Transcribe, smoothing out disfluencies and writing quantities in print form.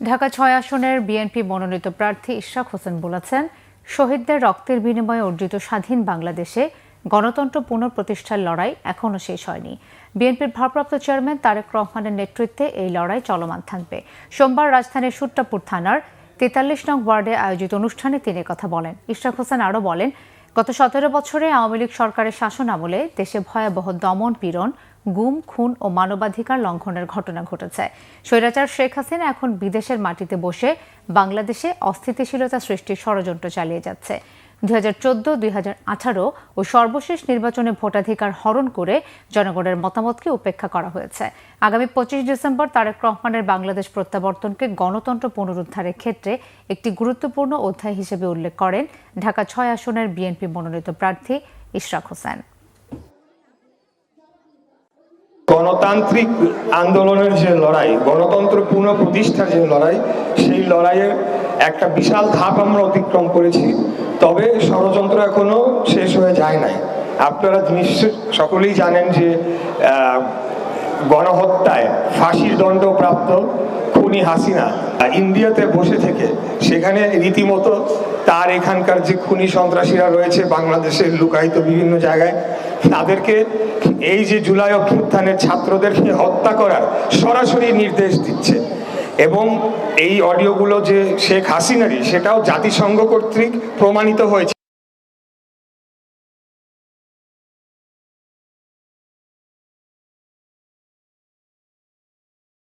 ঢাকা ৬ আসনের বিএনপি মনোনীত প্রার্থী ইশরাক হোসেন বলেছেন, শহীদদের রক্তের বিনিময়ে অর্জিত স্বাধীন বাংলাদেশে গণতন্ত্র পুনঃপ্রতিষ্ঠার লড়াই এখনও শেষ হয়নি। বিএনপির ভারপ্রাপ্ত চেয়ারম্যান তারেক রহমানের নেতৃত্বে এই লড়াই চলমান থাকবে। সোমবার রাজধানীর সুট্টাপুর থানার ৪৩ নং ওয়ার্ডে আয়োজিত অনুষ্ঠানে তিনি কথা বলেন। ইশরাক হোসেন আরও বলেন, গত ১৭ বছরে আওয়ামী লীগ সরকারের শাসন আমলে দেশে ভয়াবহ দমন পীড়ন, গুম, খুন ও মানবাধিকার লঙ্ঘনের ঘটনা ঘটেছে। স্বৈরাচার শেখ হাসিনা এখন বিদেশের মাটিতে বসে বাংলাদেশে অস্থিতিশীলতা সৃষ্টির ষড়যন্ত্র চালিয়ে যাচ্ছে। ২০১৪, ২০১৮ ও সর্বশেষ নির্বাচনে ভোটাধিকার হরণ করে জনগণের মতামতকে উপেক্ষা করা হয়েছে। আগামী ২৫ ডিসেম্বর তারেক রহমানের বাংলাদেশ প্রত্যাবর্তনকে গণতন্ত্র পুনরুদ্ধারের ক্ষেত্রে একটি গুরুত্বপূর্ণ অধ্যায় হিসেবে উল্লেখ করেন ঢাকা ৬ আসনের বিএনপি মনোনীত প্রার্থী ইশরাক হোসেন। গণতান্ত্রিক আন্দোলনের যে লড়াই, গণতন্ত্র পুনঃপ্রতিষ্ঠার যে লড়াই, সেই লড়াইয়ের একটা বিশাল ধাপ আমরা অতিক্রম করেছি। তবে ষড়যন্ত্র এখনো শেষ হয়ে যায় নাই। আপনারা নিশ্চয় সকলেই জানেন যে গণহত্যায় ফাঁসির দণ্ডপ্রাপ্ত খুনি হাসিনা ইন্ডিয়াতে বসে থেকে সেখানে রীতিমতো তার এখানকার যে খুনি সন্ত্রাসীরা রয়েছে বাংলাদেশের লুকায়িত বিভিন্ন জায়গায়, তাদেরকে এই যে জুলাই অভ্যুত্থানের ছাত্রদেরকে হত্যা করার সরাসরি নির্দেশ দিচ্ছে। এবং এই অডিওগুলো যে শেখ হাসিনারই, সেটাও জাতিসংঘ কর্তৃক প্রমাণিত হয়েছে।